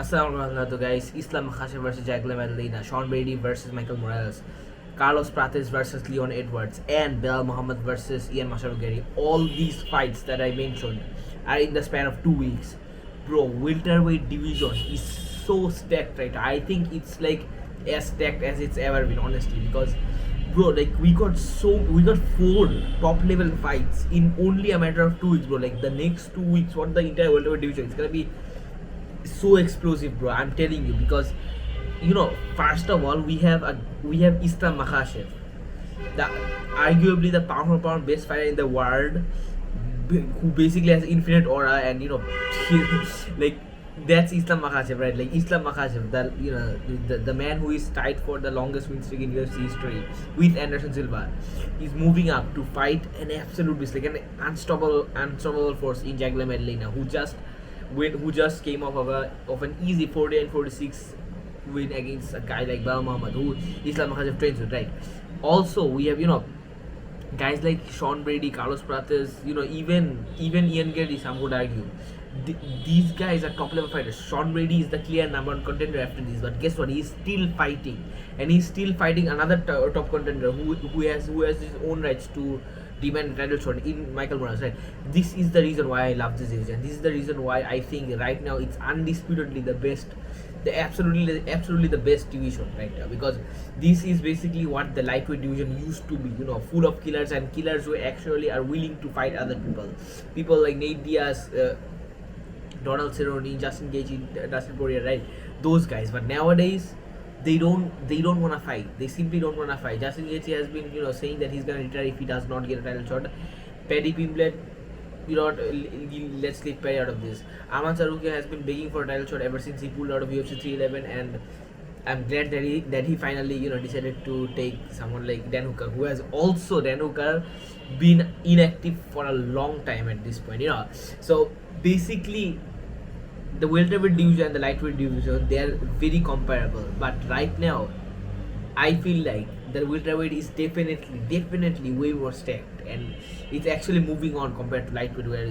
Assalamu alaikum guys. Islam Makhachev versus Jack Della Maddalena, Sean Brady versus Michael Morales, Carlos Prates versus Leon Edwards, and Belal Muhammad versus Ian Machado Garry. All these fights that I mentioned are in the span of 2 weeks. Bro, welterweight division is so stacked right now. I think it's like as stacked as it's ever been, honestly, because bro, like we got 4 top level fights in only a matter of 2 weeks, bro. Like the next 2 weeks, what the entire welterweight division is gonna be so explosive, bro. I'm telling you, because first of all, we have Islam Makhachev, the arguably the pound for pound best fighter in the world, who basically has infinite aura, and like that's Islam Makhachev, right? Like Islam Makhachev, the man who is tied for the longest win streak in UFC history with Anderson Silva, is moving up to fight an absolute beast, like an unstoppable force in Jack Della Maddalena, who just came off of an easy 40-46 win against a guy like Belal Muhammad, who Islam Makhachev trains with, right? Also, we have guys like Sean Brady, Carlos Prates, even Ian Garry, some would argue. These guys are top level fighters. Sean Brady is the clear number one contender after this, but guess what? He's still fighting, and he's still fighting another top contender who has his own rights to demand a title shot in Michael Morales. Right? This is the reason why I love this division. This is the reason why I think right now it's undisputedly the best, absolutely the best division right now, because this is basically what the lightweight division used to be. Full of killers, and killers who actually are willing to fight other people like Nate Diaz, Donald Cerrone, Justin Gaethje, Dustin Poirier, right? Those guys. But nowadays, they don't want to fight. They simply don't want to fight. Justin Gaethje has been saying that he's gonna retire if he does not get a title shot. Paddy Pimblett, let's leave Paddy out of this. Aman Sarukia has been begging for a title shot ever since he pulled out of UFC 311, and I'm glad that he finally decided to take someone like Dan Hooker, who has also been inactive for a long time at this point. So basically, the welterweight division and the lightweight division, they are very comparable, but right now I feel like the welterweight is definitely way more stacked, and it's actually moving on compared to lightweight, where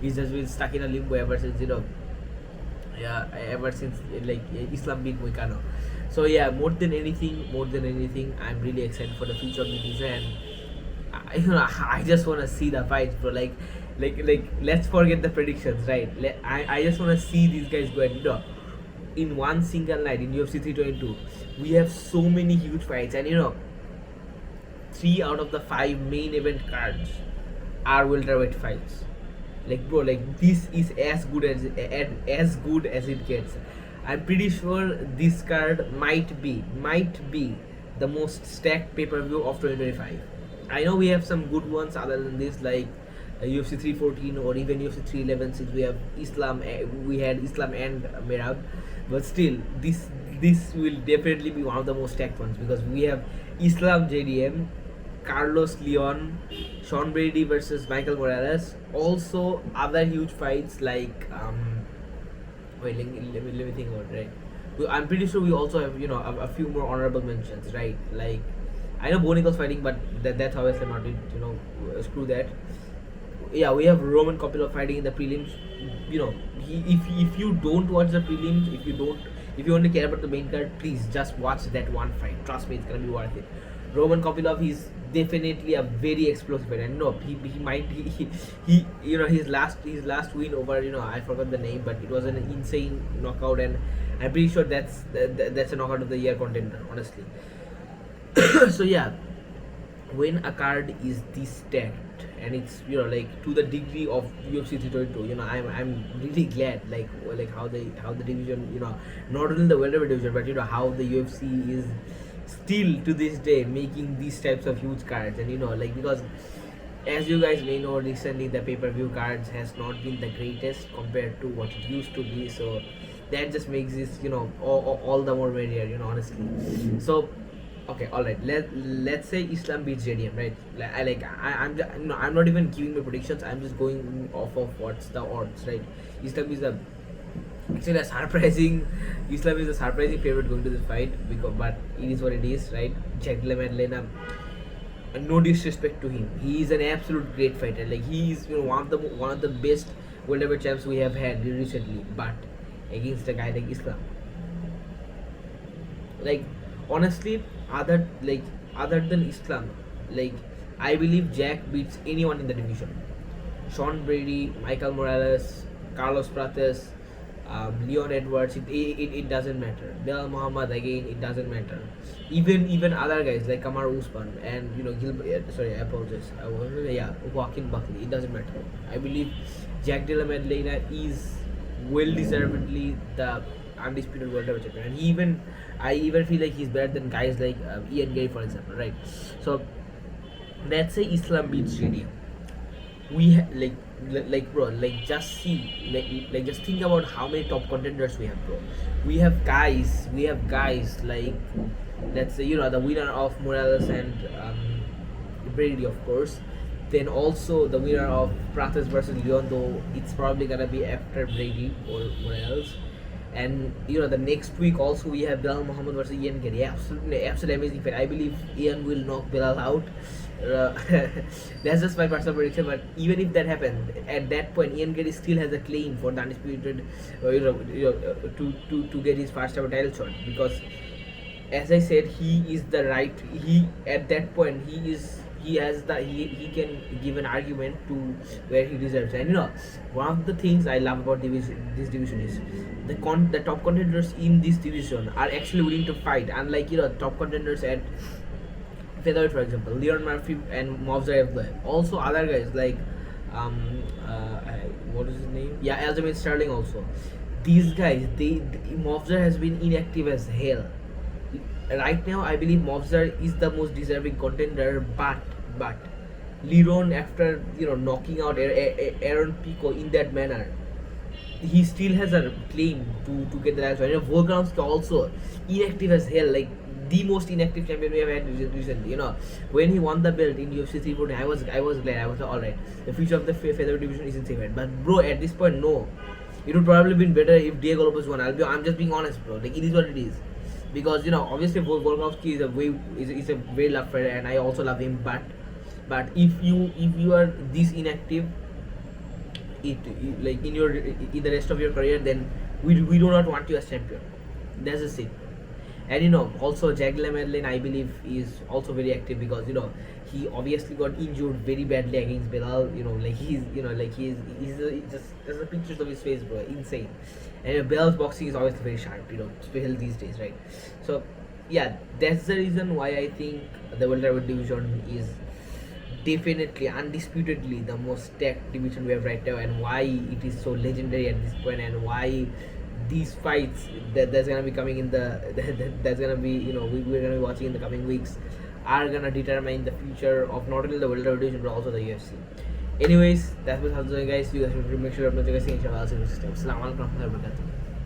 he's just been stuck in a limbo ever since like Islam beat Moicano. So yeah, more than anything, I'm really excited for the future of the division, and I just want to see the fights, bro. Like let's forget the predictions, right? I just want to see these guys go and in one single night in UFC 322. We have so many huge fights, and 3 out of the 5 main event cards are welterweight fights. Like, bro, like this is as good as it gets. I'm pretty sure this card might be the most stacked pay-per-view of 2025. I know we have some good ones other than this, like UFC 314 or even UFC 311, since we had Islam and Merab, but still this will definitely be one of the most stacked ones, because we have Islam JDM, Carlos Leon, Sean Brady versus Michael Morales. Also other huge fights like wait, let me think about it, right? I'm pretty sure we also have a few more honorable mentions, right? Like I know Bonico's fighting, but that's obviously not it. Screw that. Yeah, we have Roman Kopilov fighting in the prelims. If you don't watch the prelims, if you only care about the main card, please just watch that one fight. Trust me, it's gonna be worth it. Roman Kopilov is definitely a very explosive fighter. And his last win over I forgot the name, but it was an insane knockout, and I'm pretty sure that's a knockout of the year contender, honestly. So yeah, when a card is this stacked, and it's like to the degree of UFC 322, I'm really glad like how the division, not only the welterweight division, but how the UFC is still to this day making these types of huge cards. And because as you guys may know, recently the pay-per-view cards has not been the greatest compared to what it used to be, so that just makes this all the more merrier, honestly. So okay, all right. Let's say Islam beats JDM, right? I'm not even giving my predictions. I'm just going off of what's the odds, right? Islam is a surprising favorite going to this fight, but it is what it is, right? Jack Della Maddalena, no disrespect to him, he is an absolute great fighter. Like he is one of the best welterweight champs we have had recently. But against a guy like Islam. Like honestly, other than Islam, like I believe Jack beats anyone in the division. Sean Brady, Michael Morales, Carlos Prates, Leon Edwards, it doesn't matter. Belal Muhammad again, it doesn't matter. Even other guys like Kamar Usman and sorry, I apologize. Joaquin Buckley, it doesn't matter. I believe Jack Della Maddalena is well deservedly the undisputed world champion, and I even feel like he's better than guys like Ian Gary, for example, right? So let's say Islam beats JD. We bro, just see, just think about how many top contenders we have, bro. We have guys like, let's say, the winner of Morales and Brady, of course. Then also the winner of Prates versus Leon, though it's probably gonna be after Brady or Morales. And the next week also we have Belal Muhammad versus Ian Gary. Absolutely amazing fight. I believe Ian will knock Belal out. That's just my personal prediction. But even if that happens, at that point Ian Gary still has a claim for the undisputed, to get his first ever title shot, because as I said, he is the right. He at that point he can give an argument to where he deserves. And one of the things I love about this division is the top contenders in this division are actually willing to fight, unlike top contenders at featherweight, for example, Leon Murphy and Movsar. Also other guys like what is his name? Yeah, Aljamain Sterling also. These guys, Movsar has been inactive as hell. Right now, I believe Movsar is the most deserving contender, but Leron, after knocking out Aaron Pico in that manner, he still has a claim to get the last one. Volkanovski also inactive as hell, like the most inactive champion we have had recently. When he won the belt in UFC 340, I was glad. I was like, alright, the future of the featherweight division is in safe hand. But bro, at this point, no. It would probably been better if Diego Lopez won. I'm just being honest, bro. Like, it is what it is. Because obviously Volkanovski is a very loved friend, and I also love him. But if you are this inactive, like in the rest of your career, then we do not want you as champion. That's just it. And also Jack Della Maddalena, I believe, is also very active, because he obviously got injured very badly against Belal. He's just the pictures of his face, bro, insane. And Belal's boxing is obviously very sharp, especially these days, right? So yeah, that's the reason why I think the welterweight division is definitely, undisputedly, the most stacked division we have right now, and why it is so legendary at this point, and why these fights that's gonna be coming in that's gonna be we're gonna be watching in the coming weeks are gonna determine the future of not only the welterweight division but also the UFC. Anyways, that's what's happening, guys. You guys should make sure to check us out. Assalamu alaikum warahmatullahi wabarakatuh.